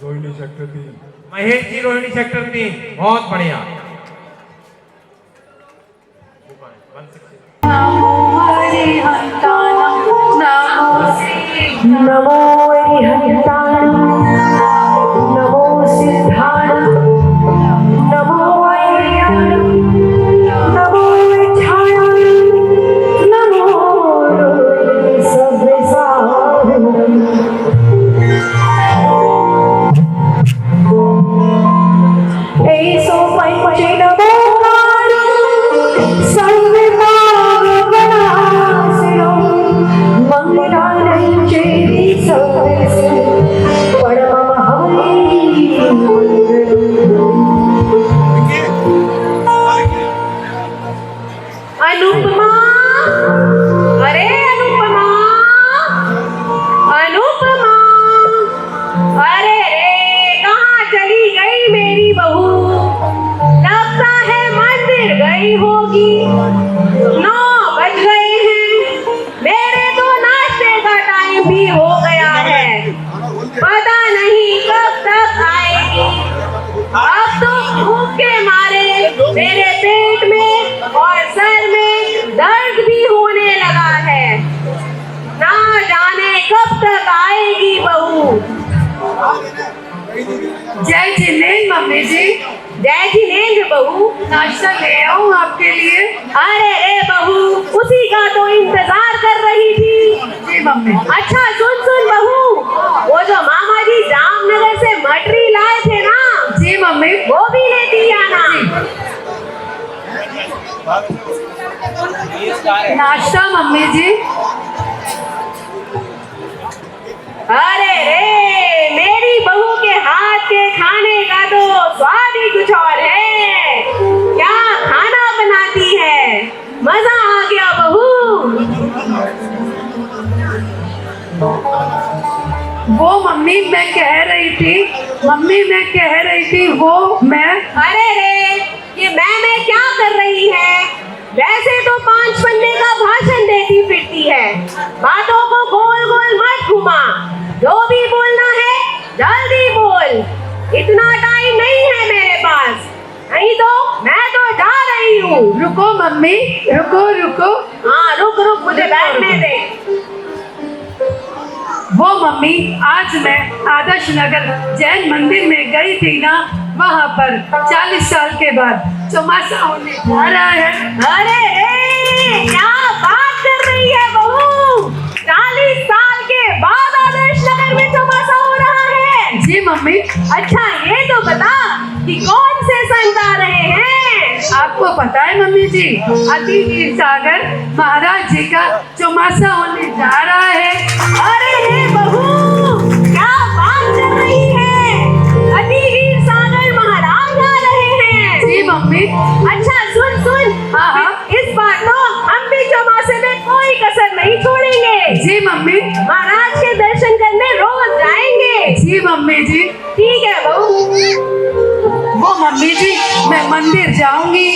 रोहिणी सेक्टर 3। महेश जी, रोहिणी सेक्टर 3, बहुत बढ़िया। नमो हरिहंताय नमो सिद्धाय नमो वैर्याय नमो विच्छाय नमो सर्वसाधारणम्। ऐसो पंचे नमोकारो सर्वपापनाशनो मंगलालय चेति सर्वस्य परमहंस। अनुपमा, अरे अनुपमा, अनुपमा, अरे रे कहाँ चली गई मेरी बहू? लगता है मंदिर गई होगी। 9 बज गए हैं, मेरे तो नाश्ते का टाइम भी हो गया है। पता नहीं कब तक आएगी। अब तो भूख के मारे मेरे पेट में और सर में दर्द भी होने लगा है। ना जाने कब तक आएगी बहू। जय जिनेन्द्र मम्मी जी। जय जिनेन्द्र बहू, नाश्ता ले आऊं आपके लिए? अरे रे बहू, उसी का तो इंतजार कर रही थी। जी मम्मी। अच्छा सुन बहू, वो जो मामा जी जामनगर से मटरी लाए थे ना? जी मम्मी। वो भी लेती आना। नाश्ता मम्मी जी। अरे रे मेरी बहू के हाथ के खाने का तो स्वाद ही कुछ और है। क्या खाना बनाती है, मजा आ गया बहू। वो मम्मी मैं कह रही थी वो मैं। अरे रे ये मैं क्या कर रही है? वैसे तो 5 पन्ने का भाषण देती फिरती है। बातों को गोल गोल मत घुमा। जो भी बोलना है जल्दी बोल। इतना टाइम नहीं है मेरे पास, नहीं तो मैं तो जा रही हूँ। रुको मम्मी, रुको। हाँ रुक मुझे बैठने दे। वो मम्मी आज मैं आदर्श नगर जैन मंदिर में गई थी ना, वहाँ पर 40 साल के बाद चौमासा होने जा रहा है। अरे क्या बात कर रही है बहू? 40 साल के बाद आदर्श नगर में चौमासा हो रहा है? जी मम्मी। अच्छा ये तो बता कि कौन से संत आ रहे हैं? आपको पता है मम्मी जी, अतिवीर सागर महाराज जी का चौमासा होने जा रहा है। अरे बहू क्या बात कर रही है? अतिवीर सागर महाराज आ रहे हैं? जी मम्मी। अच्छा सुन हाँ। इस बार तो हम भी चौमासे में कोई कसर नहीं छोड़ेंगे। जी मम्मी। महाराज के दर्शन करने रोज जाएंगे। जी मम्मी जी। ठीक है बहू। वो मम्मी जी मैं मंदिर जाऊंगी,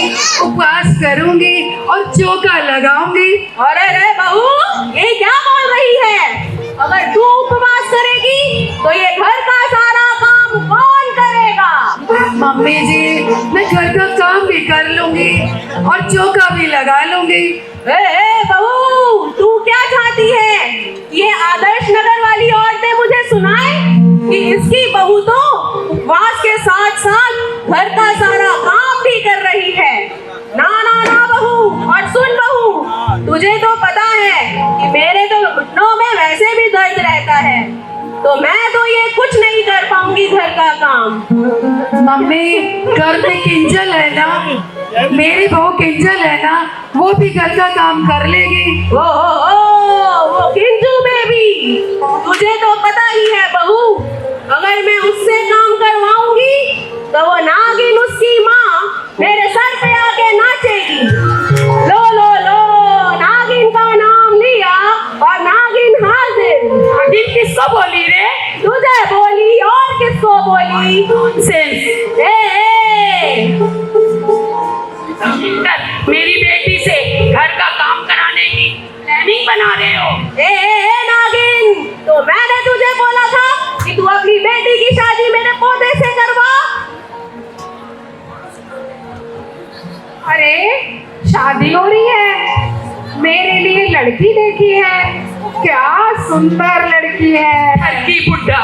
उपवास करूंगी और चौका लगाऊंगी। अरे रे बहू ये क्या बोल रही है? अगर तू उपवास करेगी तो ये घर का सारा काम कौन करेगा? मम्मी जी मैं घर का काम भी कर लूंगी और चौका भी लगा लूंगी। बहू तू क्या चाहती है? ये आदर्श नगर वाली औरतें मुझे सुनाए इसकी बहू तो उपवास के साथ साथ घर का सारा काम भी कर रही का काम। मम्मी घर में किंजल है ना, मेरी बहू किंजल है ना, वो भी घर का काम कर लेगी। वो किंजू बेबी, तुझे तो पता ही है बहू, अगर मैं उससे काम करवाऊंगी तो वो नागिन उसकी माँ मेरे सर पे आके नाचेगी। लो लो लो, नागिन का नाम लिया और नागिन हाजिर। नागिन किसको बोली रे? तुझे बोली और किसको बोली? मेरी बेटी से घर का काम कराने की प्लानिंग बना रहे हो? नागिन, तो मैंने तुझे बोला था कि तू अपनी बेटी की शादी मेरे पौधे से करवा। अरे शादी हो रही है, मेरे लिए लड़की देखी है, क्या सुंदर लड़की है। लड़की बुड्ढा,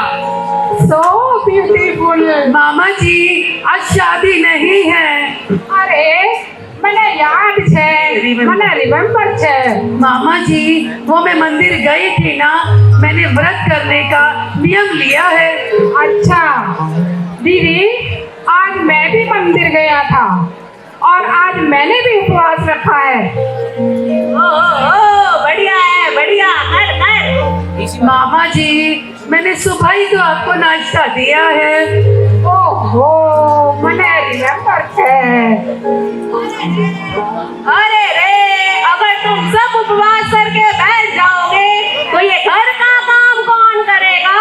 सो ब्यूटीफुल। मामा जी आज शादी नहीं है। अरे मैंने याद छे, मैंने रिमेम्बर छे। मामा जी वो मैं मंदिर गई थी ना, मैंने व्रत करने का नियम लिया है। अच्छा दीदी, आज मैं भी मंदिर गया था और आज मैंने भी उपवास रखा है। बढ़िया है, बढ़िया, कर कर। मामा जी मैंने सुबह ही तो आपको नाश्ता दिया है। ओहो मैंने रिमेम्बर है। अरे रे, अगर तुम सब उपवास करके बैठ जाओगे तो ये घर का काम कौन करेगा?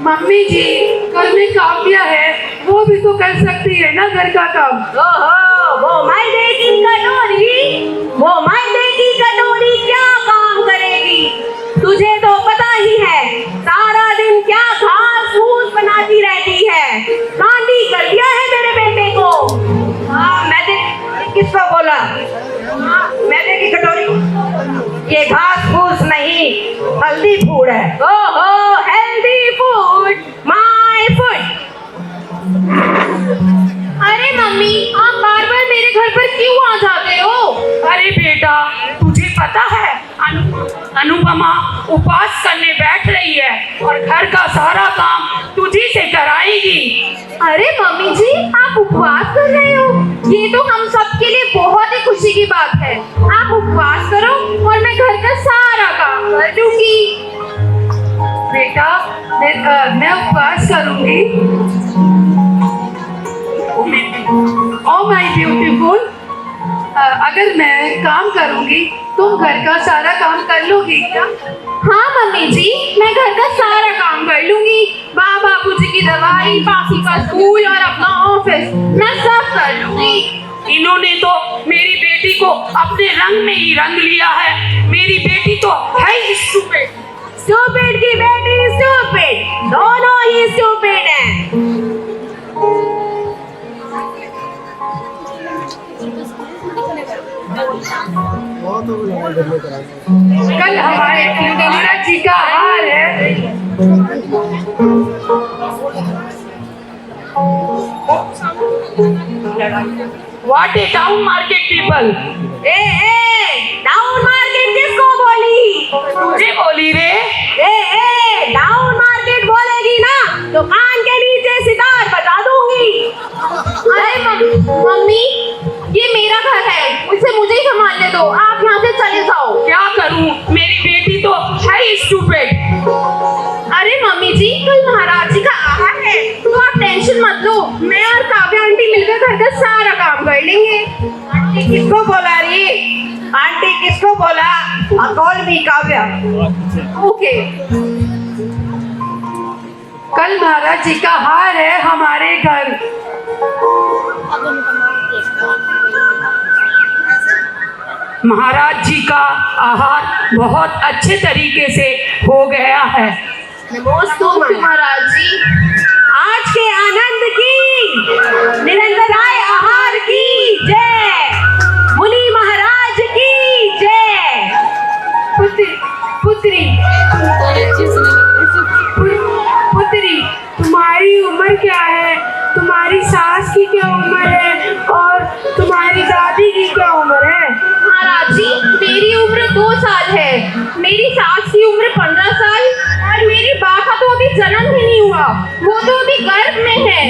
मम्मी जी घर में काव्या है, वो भी तो कर सकती है ना घर का काम। वो मैदे की कटोरी क्या काम करेगी? तुझे तो पता ही है, सारा दिन क्या घास फूस बनाती रहती है। कांडी कर दिया है मेरे बेटे को। मैदे किसको बोला? मैदे की कटोरी, ये घास फूस नहीं, हेल्दी फूड है। ओहो, हेल्दी फूड, माय फूड। अरे मम्मी आप बार बार मेरे घर पर क्यों आ जाते हो? अरे बेटा तुझे पता है अनुपमा उपवास करने बैठ रही है और घर का सारा काम तुझी से कराएगी। अरे मम्मी जी आप उपवास कर रहे हो, ये तो हम सबके लिए बहुत ही खुशी की बात है। आप उपवास करो और मैं घर का सारा काम कर दूंगी। बेटा मैं उपवास करूंगी। ओ माय ब्यूटीफुल, अगर मैं काम करूंगी तुम घर का सारा काम कर लोगी क्या? हाँ मम्मी जी, मैं घर का सारा काम कर लूंगी। बाबू जी की दवाई, बाकी का स्कूल और अपना ऑफिस मैं सब कर लूंगी। इन्होंने तो मेरी बेटी को अपने रंग में ही रंग लिया है। मेरी बेटी तो है ही स्टूपिड। स्टूपिड की बेटी स्टूपिड, दोनों ही स्टूपिड हैं। कल हमारे महाराज जी का हार है। What a town market people! Down market किसको बोली? तुझे बोली रे। डाउन मार्केट बोलेगी ना तो कान के नीचे सितार बजा दूंगी। अरे मम्मी ये मेरा घर है, उसे मुझे ही संभालने दो, आप यहाँ से चले जाओ। क्या करूं, मेरी बेटी तो है ही स्टूपिड। अरे मम्मी जी कल महाराज जी का आहार है, तो आप टेंशन मत लो, मैं और काव्या आंटी मिलकर घर का सारा काम कर लेंगे। आंटी किसको बोला रे? आंटी किसको बोला? कॉल भी काव्या। ओके। कल महाराज जी का हार है हमारे घर। महाराज जी का आहार बहुत अच्छे तरीके से हो गया है। नमस्ते महाराज जी। आज के आनंद की, निरंतर आए आहार की जय, मुनि महाराज की जय। पुत्री तुम्हारी उम्र क्या है? तुम्हारी सास की क्या उम्र है और तुम्हारी दादी की क्या उम्र है? महाराज जी मेरी उम्र 2 साल है, मेरी सास की उम्र 15 साल और मेरी वो तो अभी गर्भ में है।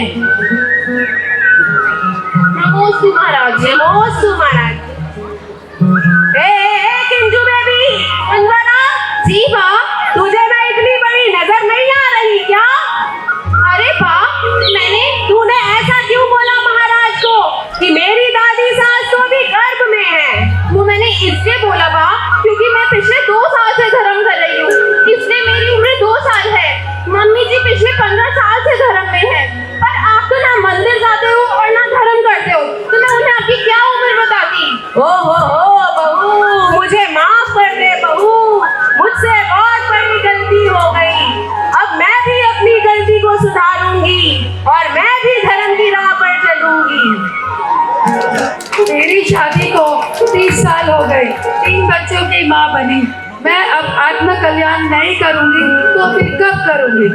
नमोस्तु महाराज, नमोस्तु महाराज। किंजू बेबी, अंजना। जी माँ। तुझे मैं इतनी बड़ी नजर नहीं आ रही क्या? अरे बा, तूने ऐसा क्यों बोला महाराज को कि मेरी दादी सास तो अभी गर्भ में है? वो मैंने इसलिए बोला बा क्योंकि मैं पिछले 2 साल से धर्म कर रही हूँ, इसलिए मेरी उम्र 2 साल है। मम्मी जी पिछले 15 साल से धर्म में है, पर आप तो ना मंदिर जाते हो और ना धर्म करते हो, तो मैं उन्हें आपकी क्या उम्र बताती? ओहो बहू, मुझे माफ कर दे बहू, मुझसे बहुत बड़ी गलती हो गई। अब मैं भी अपनी गलती को सुधारूंगी और मैं भी धर्म की राह पर चलूंगी। मेरी शादी को 30 साल हो गए, 3 बच्चों की माँ बनी। मैं अब आत्म कल्याण नहीं करूंगी तो फिर कब करूंगी?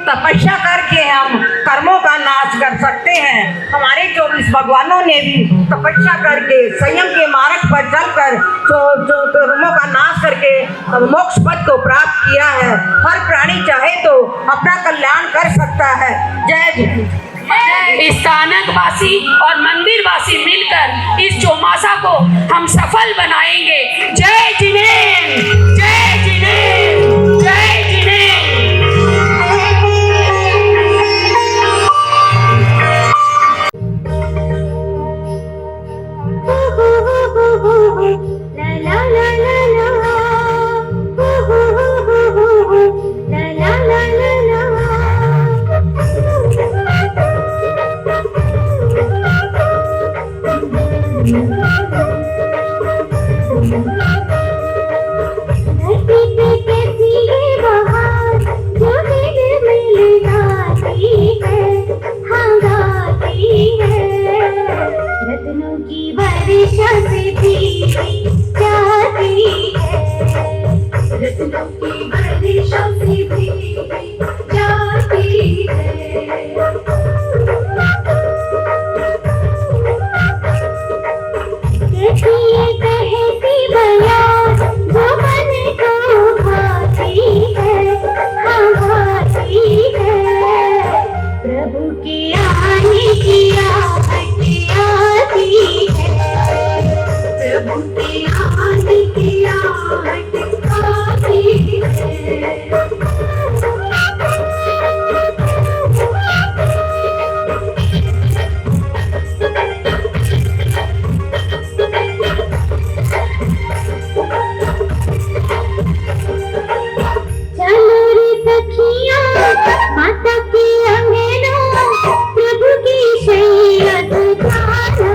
तपस्या करके हम कर्मों का नाश कर सकते हैं। हमारे 24 भगवानों ने भी तपस्या करके संयम के मार्ग पर चलकर जो कर्मों का नाश करके मोक्ष पद को प्राप्त किया है। हर प्राणी चाहे तो अपना कल्याण कर सकता है। जय स्थानकवासी और मंदिरवासी मिलकर इस चौमासा को हम सफल बनाएंगे। जय जिनेन्द्र, जय जिनेन्द्र, जय जिनेन्द्र। रत्नों की वर्षा से भीगी जाती है, रत्नों की वर्षा से भीगी जाती है। कैसी ये बहती बयान जो मन को भाती है, हाँ भाती है। प्रभु के आने की आहट आती है, प्रभु के आने की आहट आती है। चलो रे सखियाँ माता के अंगनों, प्रभु की शैया सुधारा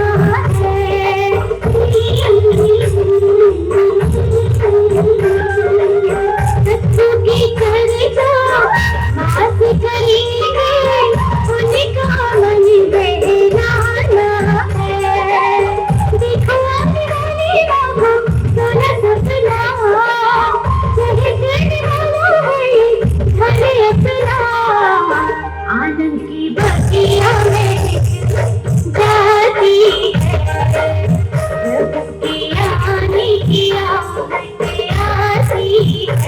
है। सत्सु की चर्चा मास करेंगे, उनका मन बहलाना है। देखो मेरे बाबू सोना सपना, आनंद की बगिया में जाती है, प्रभु की आने की आहट आती है।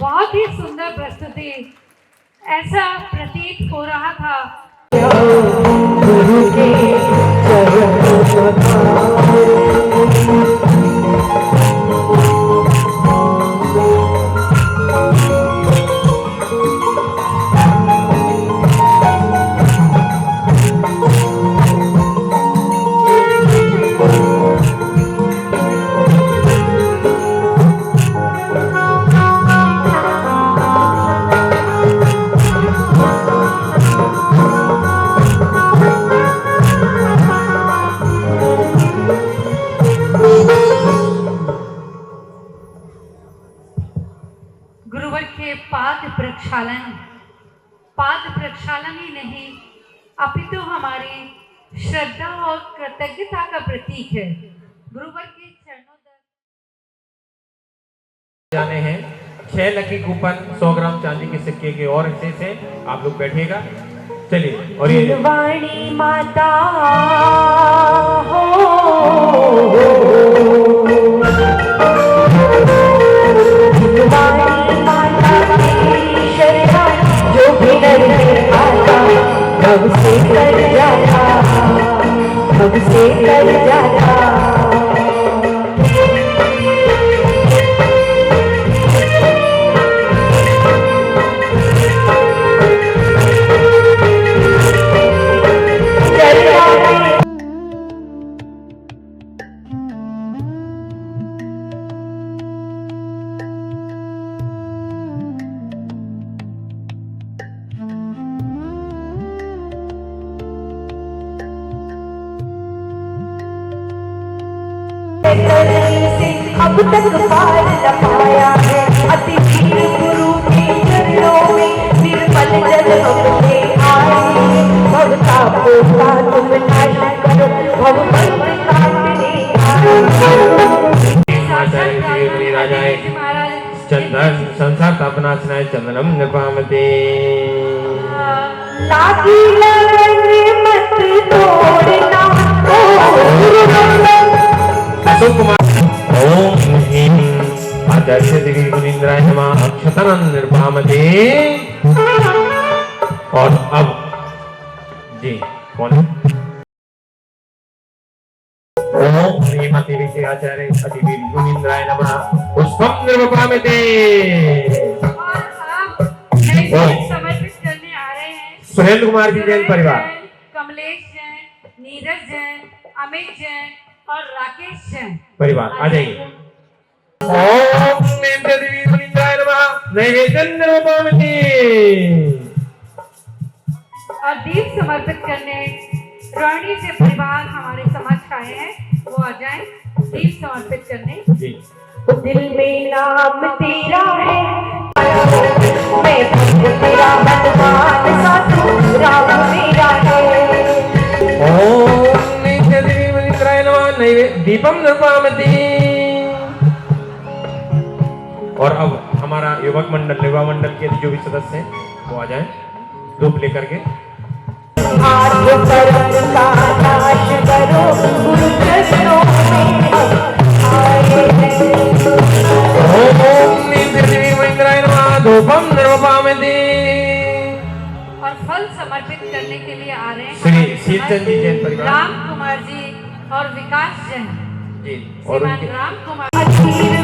बहुत ही सुंदर प्रस्तुति, ऐसा प्रतीत हो रहा था गुरुवर के पाद प्रक्षालन ही नहीं अपितु हमारी श्रद्धा और कृतज्ञता का प्रतीक है। गुरुवर के चरणों तक जाने हैं 6 लकी कूपन 100 ग्राम चांदी के सिक्के के और हिस्से से आप लोग बैठिएगा। चलिए और ये वाणी माता हो वाणी माता की शरणा जो भी नहीं आता भव से कर जाता भव से कर जाता। अब तक पार न पाया है अति वीर गुरु के चरणों में निर्मल जल हमसे आए भव तापों का तुम नाश करो भव बंध काटने राजाए चंदन संसार तापना स्नाय चंदनम निपामते लागी लगन मत तोड़ना अशोक कुमार ओम ह्रीं आचार्य देवी मुनीन्द्राय नमः अक्षतनं निर्भामते। और अब जी कौन ओम ह्रीं देवी आचार्य देवी मुनीन्द्राय नमः पुष्पं निर्भामते। समर्पित करने आ रहे हैं सुरेंद्र कुमार जी जैन परिवार, कमलेश जैन, नीरज जैन, अमित जैन और राकेश जैन परिवार आ जाइए। ओम देवी मुनीन्द्राय नमः नैवेद्यं निर्भामते। और दीप समर्पित करने रोहिणी से परिवार हमारे समक्ष आए हैं, वो आ जाएं दीप समर्पित करने। जी दिल में नाम तेरा है मैं तेरा भगवान साधु राम मेरा है। ओम देवी मुनीन्द्राय नमः दीपम निर्भामते। और अब हमारा युवक मंडल युवा मंडल के जो भी सदस्य हैं वो आ जाएं धूप लेकर के। आज कर्म का नाश करो गुरु चरणों में आए ओम देवी मुनीन्द्राय नमः धूपम निर्भामते। और फल समर्पित करने के लिए आ रहे हैं श्री शीतचंद जी जैन परिवार, राम कुमार जी और विकास जैन जी और श्रीमान उनके राम कुमार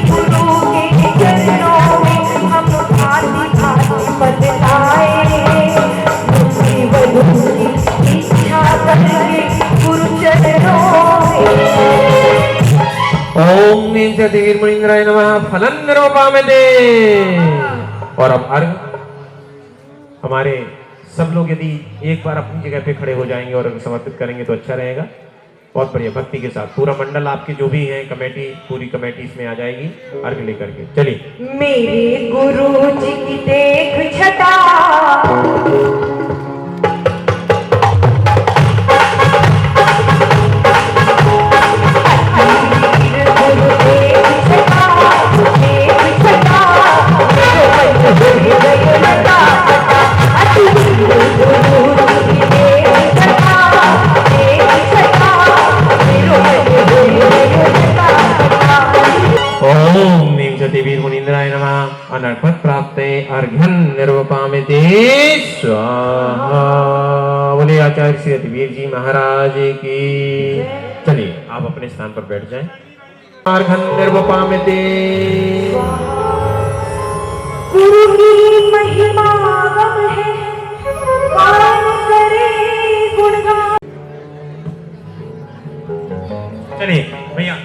गुरु के चरणों में हम भांति भांति बदलाए जीवन की इच्छा करके गुरु चरणों में। ओम देवी मुनीन्द्राय नमः फलं निर्भामते। और अब अर्घ हमारे सब लोग यदि एक बार अपनी जगह पे खड़े हो जाएंगे और समर्पित करेंगे तो अच्छा रहेगा। बहुत बढ़िया भक्ति के साथ पूरा मंडल आपके जो भी हैं कमेटी पूरी कमेटी इसमें आ जाएगी अर्घ लेकर के। चलिए मेरे गुरु जी की देख छटा ओम देवी मुनीन्द्राय नमः अनर्पत प्राप्ते अर्घ्यं निर्वपामते स्वाहा। बोले आचार्य श्री अतिवीर जी महाराज की। चलिए आप अपने स्थान पर बैठ जाएं। अर्घ्यं निर्वपामते। गुरु की महिमा गम है गान करे गुणगान। चलिए भैया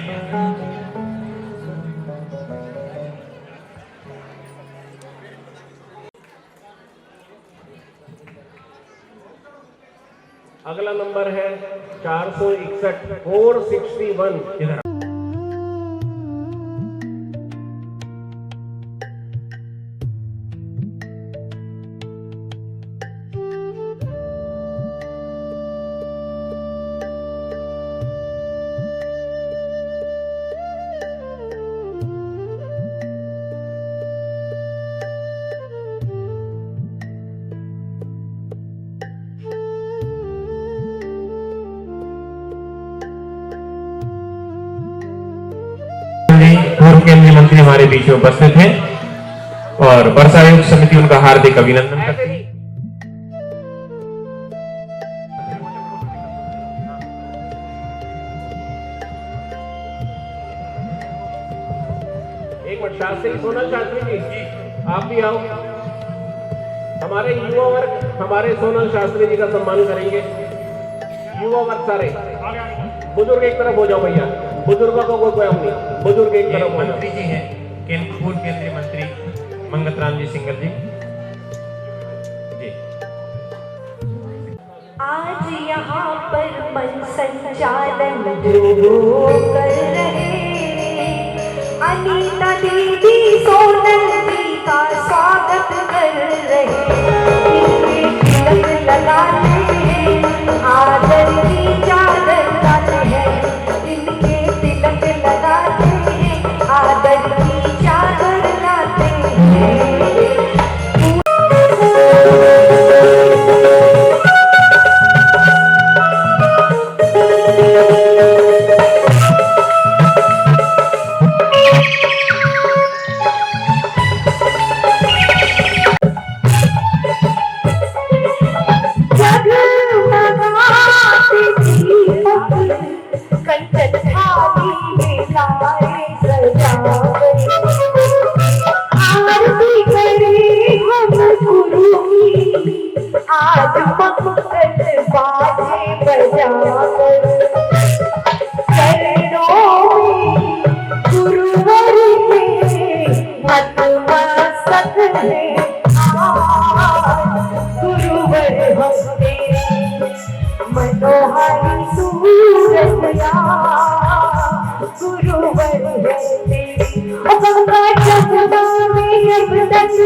अगला नंबर है 461 461 इधर पूर्व केंद्रीय मंत्री हमारे बीच में उपस्थित हैं और वर्षा आयोग समिति उनका हार्दिक अभिनंदन करती है। एक मिनट, शास्त्री सोनल शास्त्री जी आप भी आओ। हमारे युवा वर्ग हमारे सोनल शास्त्री जी का सम्मान करेंगे। युवा वर्ग सारे, बुजुर्ग एक तरफ हो जाओ भैया, बुजुर्गों को कोई नहीं, बुजुर्ग एक तरफ। मंत्री जी हैं पूर्व केंद्रीय मंत्री मंगत राम जी सिंगल जी। आज यहाँ पर मन संचालन जो कर रहे अनीता दीदी सोनल जी का स्वागत कर रहे, इनके तिलक लगाते हैं, आदर की चादर लाते हैं, इनके तिलक लगाते हैं, आदर की चादर लाते हैं। आज मंगल बाजे बजाकर चरणों में गुरुवर के मस्त है, गुरुवर हंसते मनोहरी सूरतिया, गुरुवर हंसते गंगा जमुना में अब तक